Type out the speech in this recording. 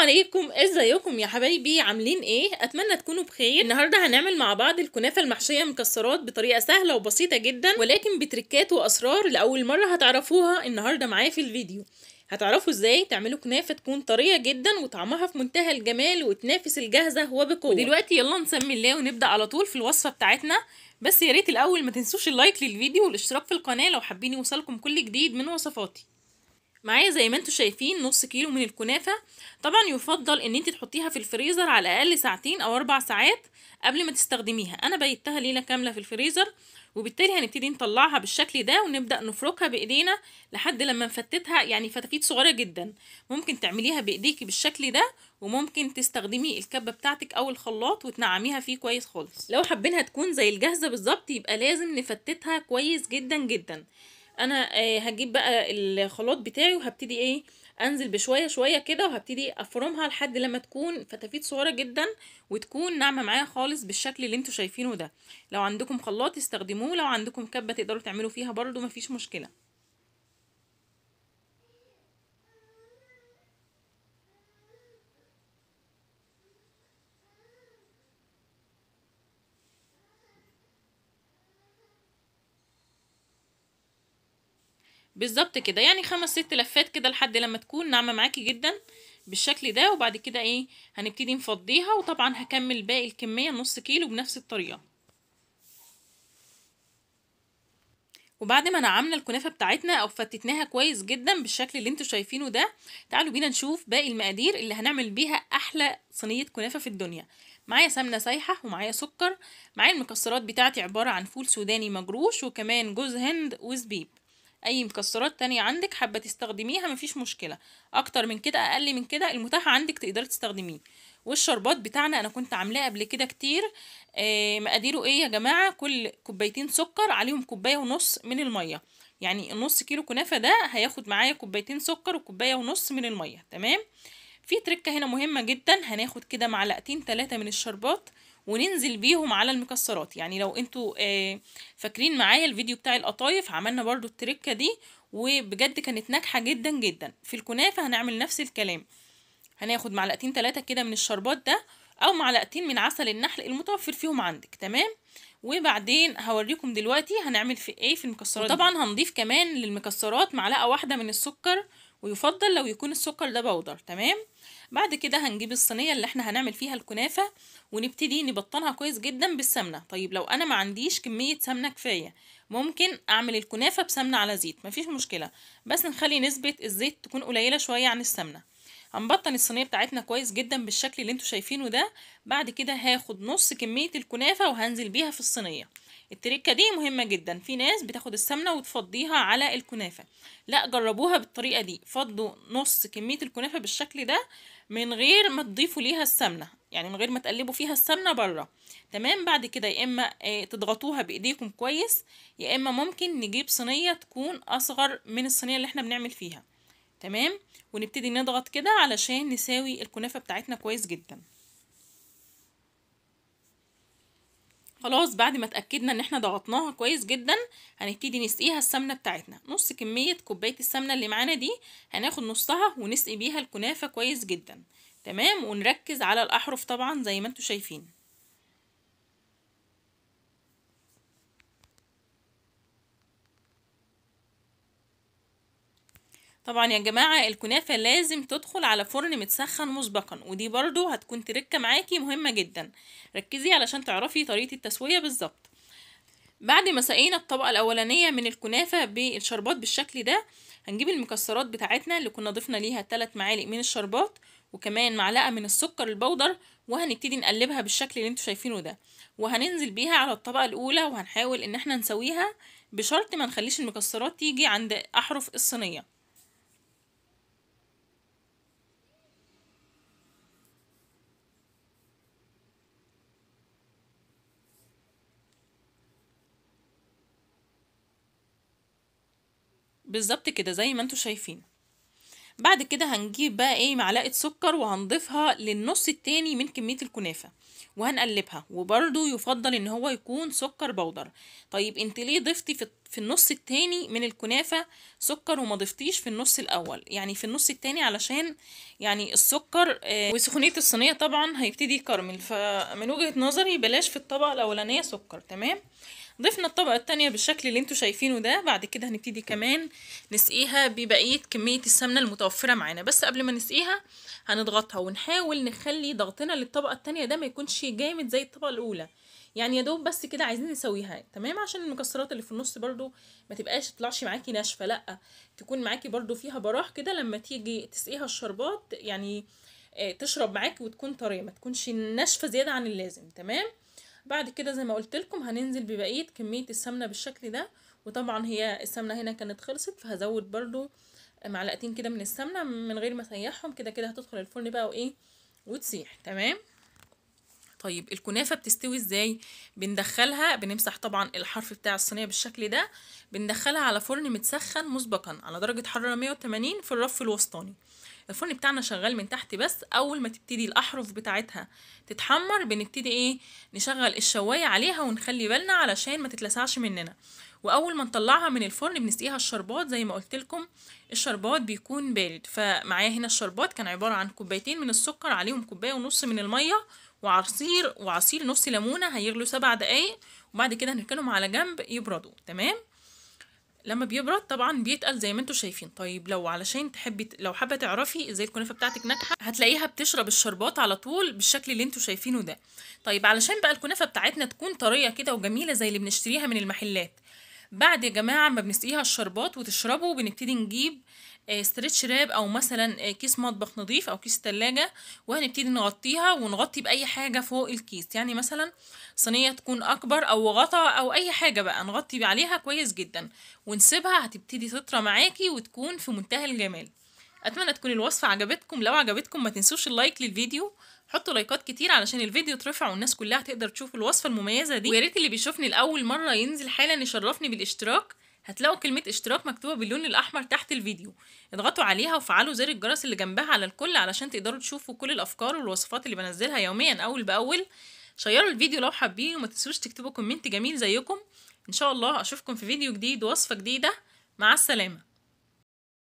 عليكم، ازيكم يا حبايبي؟ عاملين ايه؟ اتمنى تكونوا بخير. النهارده هنعمل مع بعض الكنافه المحشيه مكسرات بطريقه سهله وبسيطه جدا، ولكن بتركات واسرار لاول مره هتعرفوها النهارده معايا في الفيديو. هتعرفوا ازاي تعملوا كنافه تكون طريه جدا وطعمها في منتهى الجمال وتنافس الجاهزه وبقوه. ودلوقتي يلا نسمي الله ونبدا على طول في الوصفه بتاعتنا. بس يا ريت الاول ما تنسوش اللايك للفيديو والاشتراك في القناه لو حابين يوصلكم كل جديد من وصفاتي. معايا زي ما انتوا شايفين نص كيلو من الكنافة. طبعا يفضل ان انت تحطيها في الفريزر على الاقل ساعتين او 4 ساعات قبل ما تستخدميها. انا بيتها ليلة كاملة في الفريزر، وبالتالي هنبتدي نطلعها بالشكل ده ونبدأ نفركها بايدينا لحد لما نفتتها، يعني فتافيت صغيرة جدا. ممكن تعمليها بايديكي بالشكل ده، وممكن تستخدمي الكبة بتاعتك او الخلاط وتنعميها فيه كويس خالص. لو حابينها تكون زي الجاهزة بالظبط يبقى لازم نفتتها كويس جدا جدا. انا هجيب بقى الخلاط بتاعي وهبتدي انزل بشويه شويه كده، وهبتدي افرمها لحد لما تكون فتافيت صغيره جدا وتكون ناعمه معايا خالص بالشكل اللي انتوا شايفينه ده. لو عندكم خلاط استخدموه، لو عندكم كبه تقدروا تعملوا فيها برضو مفيش مشكله. بالظبط كده، يعني 5 6 لفات كده لحد لما تكون ناعمه معاكي جدا بالشكل ده. وبعد كده هنبتدي نفضيها، وطبعا هكمل باقي الكميه نص كيلو بنفس الطريقه. وبعد ما نعمنا الكنافه بتاعتنا او فتتناها كويس جدا بالشكل اللي انتوا شايفينه ده، تعالوا بينا نشوف باقي المقادير اللي هنعمل بيها احلى صينيه كنافه في الدنيا. معايا سمنه سايحه ومعايا سكر. معايا المكسرات بتاعتي عباره عن فول سوداني مجروش وكمان جوز هند وزبيب. اي مكسرات تانية عندك حابه تستخدميها مفيش مشكله، اكتر من كده اقل من كده المتاح عندك تقدري تستخدميه. والشربات بتاعنا انا كنت عاملاه قبل كده كتير. مقاديره ايه يا جماعه؟ كل كوبايتين سكر عليهم كوبايه ونص من الميه. يعني النص كيلو كنافه ده هياخد معايا كوبايتين سكر وكوبايه ونص من الميه. تمام. في تركه هنا مهمه جدا، هناخد كده معلقتين 3 من الشربات وننزل بيهم على المكسرات. يعني لو انتوا فاكرين معايا الفيديو بتاع القطايف عملنا برضو التركه دي، وبجد كانت ناجحه جدا جدا. في الكنافه هنعمل نفس الكلام، هناخد معلقتين 3 كده من الشربات ده، او معلقتين من عسل النحل المتوفر فيهم عندك. تمام. وبعدين هوريكم دلوقتي هنعمل في ايه في المكسرات. طبعا هنضيف كمان للمكسرات معلقه واحده من السكر، ويفضل لو يكون السكر ده بودر. تمام. بعد كده هنجيب الصينيه اللي احنا هنعمل فيها الكنافه ونبتدي نبطنها كويس جدا بالسمنه. طيب لو انا ما عنديش كميه سمنه كفايه، ممكن اعمل الكنافه بسمنه على زيت، مفيش مشكله، بس نخلي نسبه الزيت تكون قليله شويه عن السمنه. هنبطن الصينيه بتاعتنا كويس جدا بالشكل اللي انتوا شايفينه ده. بعد كده هاخد نص كميه الكنافه وهنزل بيها في الصينيه. التركه دي مهمه جدا، في ناس بتاخد السمنه وتفضيها على الكنافه. لا، جربوها بالطريقه دي، فضوا نص كميه الكنافه بالشكل ده من غير ما تضيفوا ليها السمنه، يعني من غير ما تقلبوا فيها السمنه بره. تمام. بعد كده يا اما تضغطوها بايديكم كويس، يا اما ممكن نجيب صينيه تكون اصغر من الصينيه اللي احنا بنعمل فيها. تمام. ونبتدي نضغط كده علشان نساوي الكنافة بتاعتنا كويس جدا. خلاص، بعد ما اتأكدنا ان احنا ضغطناها كويس جدا، هنبتدي نسقيها السمنة بتاعتنا. نص كمية كوباية السمنة اللي معانا دي هناخد نصها ونسقي بيها الكنافة كويس جدا. تمام. ونركز على الأحرف طبعا زي ما انتوا شايفين. طبعا يا جماعة الكنافة لازم تدخل على فرن متسخن مسبقا، ودي برضو هتكون تركة معاكي مهمة جدا. ركزي علشان تعرفي طريقة التسوية بالظبط. بعد ما سقينا الطبقة الأولانية من الكنافة بالشربات بالشكل ده، هنجيب المكسرات بتاعتنا اللي كنا ضفنا ليها 3 معالق من الشربات وكمان معلقة من السكر البودر، وهنبتدي نقلبها بالشكل اللي انتوا شايفينه ده، وهننزل بيها على الطبقة الأولى، وهنحاول ان احنا نسويها بشرط ما نخليش المكسرات تيجي عند أحرف الصينية. بالظبط كده زي ما انتوا شايفين. بعد كده هنجيب بقى ايه معلقة سكر وهنضيفها للنص التاني من كمية الكنافة وهنقلبها، وبرضو يفضل ان هو يكون سكر بودر. طيب انت ليه ضفتي في النص التاني من الكنافة سكر وما ضفتيش في النص الاول؟ يعني في النص التاني علشان يعني السكر وسخونية الصينية طبعا هيبتدي يكرمل، فمن وجهة نظري بلاش في الطبقة الاولانية سكر. تمام، ضفنا الطبقة التانية بالشكل اللي انتوا شايفينه ده. بعد كده هنبتدي كمان نسقيها ببقية كمية السمنة المتوفرة معانا، بس قبل ما نسقيها هنضغطها ونحاول نخلي ضغطنا للطبقة التانية ده ما يكونش جامد زي الطبقة الأولى، يعني يا دوب بس كده عايزين نسويها. تمام، عشان المكسرات اللي في النص برضو ما تطلعش معاكي ناشفة، لا تكون معاكي برضو فيها براح كده لما تيجي تسقيها الشربات، يعني تشرب معاكي وتكون طرية، ما تكونش ناشفة زيادة عن اللازم. تمام، بعد كده زي ما قلت لكم هننزل ببقيه كميه السمنه بالشكل ده. وطبعا هي السمنه هنا كانت خلصت، فهزود برضو معلقتين كده من السمنه من غير ما اسيحهم. كده كده هتدخل الفرن بقى وايه وتسيح. تمام، طيب الكنافه بتستوي ازاي؟ بندخلها، بنمسح طبعا الحرف بتاع الصينيه بالشكل ده، بندخلها على فرن متسخن مسبقا على درجه حراره 180 في الرف الوسطاني. الفرن بتاعنا شغال من تحت، بس اول ما تبتدي الاحرف بتاعتها تتحمر بنبتدي ايه نشغل الشوايه عليها ونخلي بالنا علشان ما تتلسعش مننا. واول ما نطلعها من الفرن بنسقيها الشربات زي ما قلت لكم، الشربات بيكون بارد. فمعايا هنا الشربات كان عباره عن كوبايتين من السكر عليهم كوبايه ونص من الميه وعصير نص ليمونه هيغلوا 7 دقايق، وبعد كده هنركنهم على جنب يبردوا. تمام، لما بيبرد طبعا بيتقل زي ما انتوا شايفين. طيب لو علشان لو حابه تعرفي ازاي الكنافه بتاعتك ناجحه هتلاقيها بتشرب الشربات على طول بالشكل اللي انتوا شايفينه ده. طيب علشان بقى الكنافه بتاعتنا تكون طريه كده وجميله زي اللي بنشتريها من المحلات، بعد يا جماعه ما بنسقيها الشربات وتشربه بنبتدي نجيب ستريتش راب او مثلا كيس مطبخ نظيف او كيس تلاجة، وهنبتدي نغطيها ونغطي باي حاجه فوق الكيس، يعني مثلا صينيه تكون اكبر او غطا او اي حاجه بقى نغطي عليها كويس جدا ونسيبها، هتبتدي تطرى معاكي وتكون في منتهى الجمال. اتمنى تكون الوصفه عجبتكم. لو عجبتكم ما تنسوش اللايك للفيديو، حطوا لايكات كتير علشان الفيديو يترفع والناس كلها تقدر تشوف الوصفه المميزه دي. ويا ريت اللي بيشوفني لاول مره ينزل حالا يشرفني بالاشتراك، هتلاقوا كلمه اشتراك مكتوبه باللون الاحمر تحت الفيديو، اضغطوا عليها وفعلوا زر الجرس اللي جنبها على الكل علشان تقدروا تشوفوا كل الافكار والوصفات اللي بنزلها يوميا اول باول. شيروا الفيديو لو حابين، وما تنسوش تكتبوا كومنت جميل زيكم. ان شاء الله اشوفكم في فيديو جديد ووصفه جديده. مع السلامه.